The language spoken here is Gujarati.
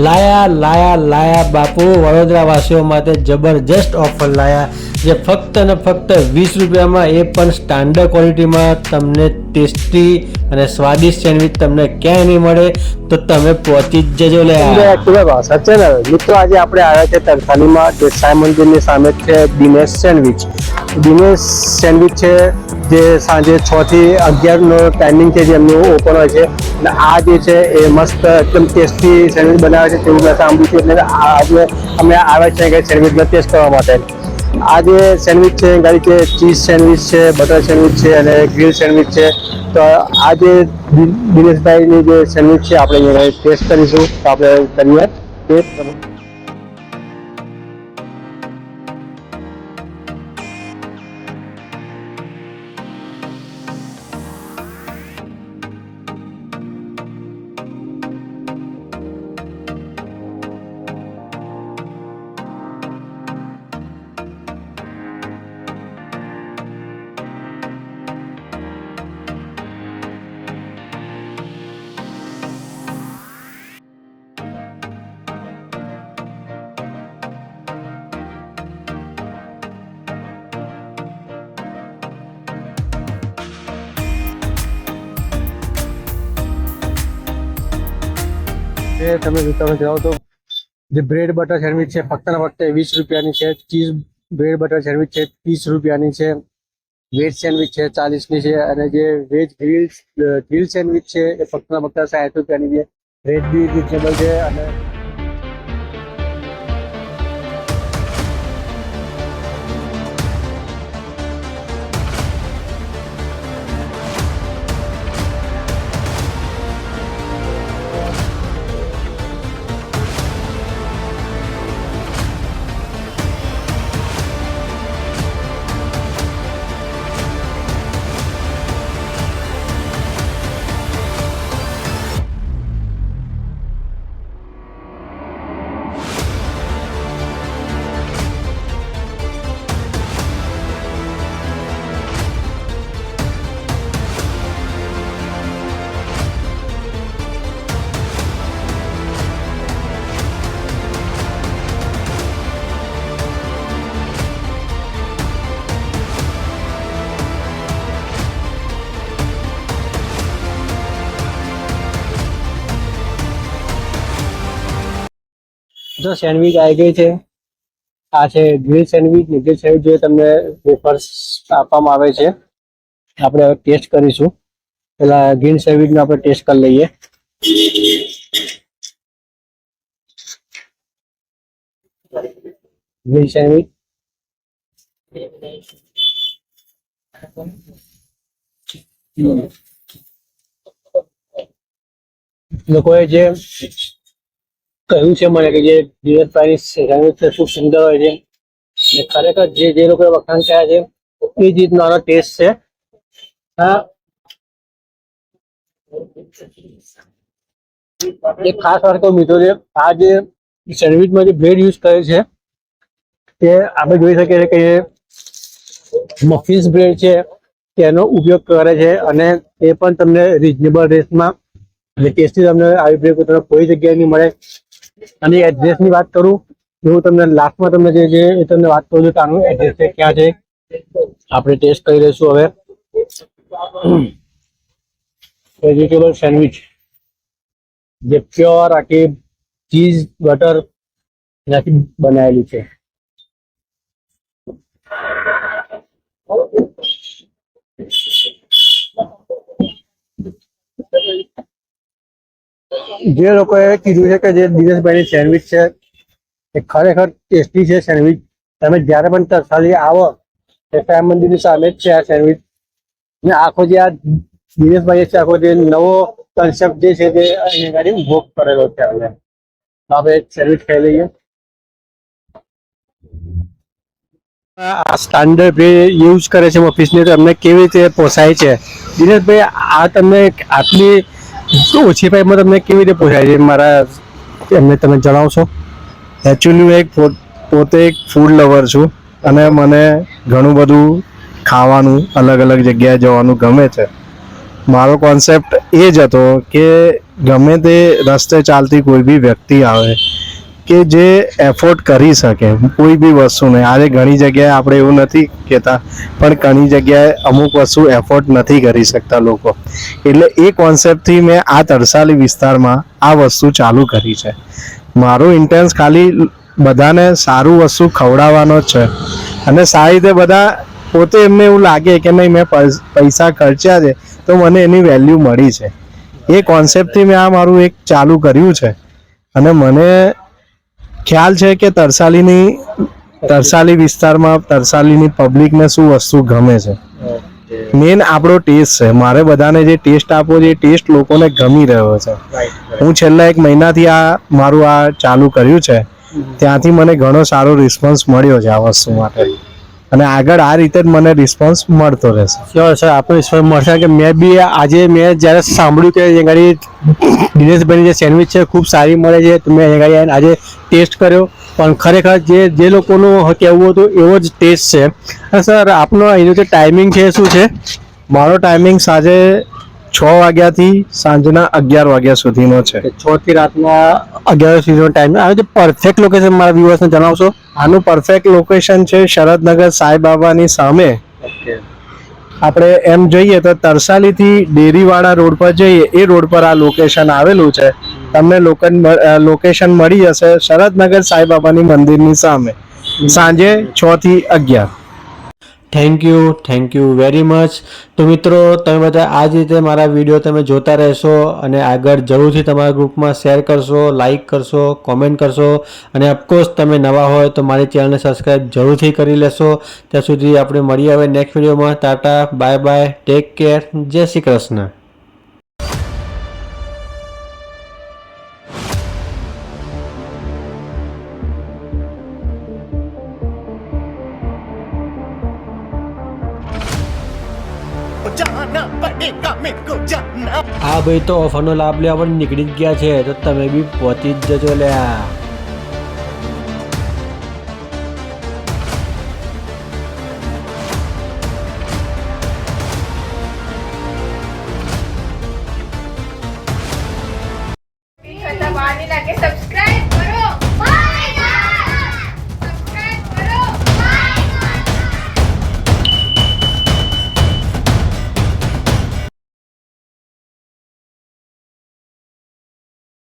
લાયા લાયા લાયા બાપુ, વડોદરાવાસીઓ માટે જબરજસ્ત ઓફર લાયા, જે ફક્ત ને ફક્ત 20 રૂપિયામાં, એ પણ સ્ટાન્ડર્ડ ક્વોલિટીમાં તમને ટેસ્ટી અને સ્વાદિષ્ટ સેન્ડવિચ તમને ક્યાંય નહીં મળે. તો તમે પહોંચી જ જજો લે. સચિન મિત્રો, આજે આપણે આવ્યા છે તરસાલીમાં, દેસાઈ મંદિરની સામે છે દિનેશ સેન્ડવિચ. દિનેશ સેન્ડવિચ છે જે સાંજે 6 થી 11 નો ટાઈમિંગ છે, જે એમનું ઓપન હોય છે. અને આ જે છે એ મસ્ત એકદમ ટેસ્ટી સેન્ડવિચ બનાવે છે તેવું મેં સાંભળ્યું છે. એટલે આજે અમે આવ્યા છે સેન્ડવિચનો ટેસ્ટ કરવા માટે. આ જે સેન્ડવિચ છે ગાડી છે ચીઝ સેન્ડવિચ છે, બટર સેન્ડવિચ છે અને ગ્રીલ સેન્ડવિચ છે. તો આ જે દિનેશભાઈની જે સેન્ડવિચ છે આપણે અહીંયા ટેસ્ટ કરીશું. તો આપણે કરીએ ટેસ્ટ. તમે જાઓ તો જે બ્રેડ બટર સેન્ડવિચ છે ફક્ત ને ફક્ત 20 રૂપિયાની છે. ચીઝ બ્રેડ બટર સેન્ડવિચ છે 30 રૂપિયાની છે. વેજ સેન્ડવિચ છે 40ની છે. અને જે વેજ ગ્રીલ સેન્ડવિચ છે એ ફક્ત ને ફક્ત 60 રૂપિયાની છે. રેટ બી રીઝનેબલ છે. અને જો સેન્ડવિચ આવી ગઈ છે. આ છે ગ્રીલ સેન્ડવિચ. ગ્રીલ સેન્ડવિચ જે તમને વેફર્સ આપવામાં આવે છે. આપણે હવે ટેસ્ટ કરીશું. પેલા ગ્રીલ સેન્ડવિચનો આપણે ટેસ્ટ કરી લઈએ. ગ્રીલ સેન્ડવિચ લોકોએ જે કહ્યું છે મને કે જે દિનેશભાઈની સેન્ડવિચ ખૂબ સુંદર હોય છે. ખરેખર જે લોકોએ વખાણ કર્યા છે એ જ રીતનો આનો ટેસ્ટ છે. હા, એક ખાસ વાત કહું મિત્રો, છે આ જે સેન્ડવિચમાં જે બ્રેડ યુઝ કરે છે તે આપણે જોઈ શકીએ છીએ કે મફિન્સ બ્રેડ છે તેનો ઉપયોગ કરે છે. અને એ પણ તમને રીઝનેબલ રેટમાં અને ટેસ્ટી તમને આવી બ્રેડ તમને કોઈ જગ્યાએ નહીં મળે. અને એડ્રેસની વાત કરું તો હું તમને લાસ્ટમાં તમને જે તમને વાત કરું છું કે આનું એડ્રેસ છે ક્યાં છે. આપણે ટેસ્ટ કરી લઈશું હવે. વેજીટેબલ સેન્ડવિચ જે પ્યોર આખી ચીઝ બટર નાખી બનાવેલી છે. જે લોકોએ કીધું છે કે જે દિનેશભાઈની સેન્ડવિચ છે એ ખરેખર ટેસ્ટી છે સેન્ડવિચ. તમે જ્યારે પણ તરસાલી આવો દેસાઈ મંદિરની સામે જ છે આ સેન્ડવિચ. ને આખો જે આ દિનેશભાઈ છે આખો જે નવો કન્સેપ્ટ જે છે તે અહીંયા આગળ ઉભો કરેલો છે. આપણે સેન્ડવિચ ખાઈ લઈએ. આ સ્ટાન્ડર્ડ બ્રેડ યુઝ કરે છે ઓફિસની, તો એમને કેવી રીતે પોસાય છે? દિનેશભાઈ, આ તમને આટલી ઓછી પ્રાઇસમાં તમને કેવી રીતે પોસાય છે મારા એમને તમે જણાવશો? એકચ્યુઅલી હું પોતે એક ફૂડ લવર છું અને મને ઘણું બધું ખાવાનું, અલગ અલગ જગ્યાએ જવાનું ગમે છે. મારો કોન્સેપ્ટ એ જ હતો કે ગમે તે રસ્તે ચાલતી કોઈ બી વ્યક્તિ આવે કે જે એફોર્ડ કરી શકે કોઈ બી વસ્તુને. આજે ઘણી જગ્યાએ આપણે એવું નથી કહેતા, પણ ઘણી જગ્યાએ અમુક વસ્તુ એફોર્ડ નથી કરી શકતા લોકો. એટલે એ કોન્સેપ્ટથી મેં આ તરસાલી વિસ્તારમાં આ વસ્તુ ચાલુ કરી છે. મારું ઇન્ટેન્સ ખાલી બધાને સારું વસ્તુ ખવડાવવાનો જ છે, અને સારી રીતે બધા પોતે એમને એવું લાગે કે નહીં મેં પૈસા ખર્ચ્યા છે તો મને એની વેલ્યુ મળી છે. એ કોન્સેપ્ટથી મેં આ મારું એક ચાલુ કર્યું છે. અને મને ખ્યાલ છે કે તરસાલી વિસ્તારમાં તરસાલીની પબ્લિકને શું વસ્તુ ગમે છે. મેન આપણો ટેસ્ટ છે. મારે બધાને જે ટેસ્ટ આપવો છે એ ટેસ્ટ લોકોને ગમી રહ્યો છે. હું છેલ્લા 1 મહિનાથી આ મારું આ ચાલુ કર્યું છે, ત્યાંથી મને ઘણો સારો રિસ્પોન્સ મળ્યો છે આ વસ્તુ માટે, અને આગળ આ રીતે જ મને રિસ્પોન્સ મળતો રહેશે. શ્યોર સર, આપણો રિસ્પોન્સ મળશે કે મેં જ્યારે સાંભળ્યું કે અહીંયા આગળ દિનેશભાઈની જે સેન્ડવિચ છે ખૂબ સારી મળે છે, તો મેં અહીંયા આગળ આજે ટેસ્ટ કર્યો. પણ ખરેખર જે લોકોનું કહેવું હતું એવો જ ટેસ્ટ છે. અને સર આપનો અહીંનો જે ટાઈમિંગ છે શું છે? મારો ટાઈમિંગ સાંજે 6 વાગ્યાથી સાંજના 11 વાગ્યા સુધીનો છે. 6 થી રાતના 11 સુધીનો ટાઈમ. આ જે પરફેક્ટ લોકેશન મારા વ્યુઅર્સને જણાવશો? આનું પરફેક્ટ લોકેશન છે શરદનગર સાંઈબાબાની સામે. આપણે એમ જોઈએ તો તરસાલીથી ડેરીવાળા રોડ પર જઈએ એ રોડ પર આ લોકેશન આવેલું છે. તમને લોકેશન મળી જશે શરદનગર સાંઈબાબાની મંદિરની સામે, સાંજે 6 થી 11. Thank you very much. તો મિત્રો, તમે બધા આ જ રીતે મારા વિડીયો તમે જોતા રહેશો અને આગળ જરૂરથી તમારા ગ્રુપમાં શેર કરશો, લાઇક કરશો, કોમેન્ટ કરશો, અને ઓફકોર્સ તમે નવા હોય તો મારી ચેનલને સબસ્ક્રાઈબ જરૂરથી કરી લેશો. ત્યાં સુધી આપણે મળીએ હવે નેક્સ્ટ વિડીયોમાં. Tata, bye bye, take care, જય શ્રી કૃષ્ણ. આ ભાઈ તો ઓફરનો લાભ લેવા પણ નીકળી જ ગયા છે, તો તમે બી પહોંચી જ જજો લ્યા.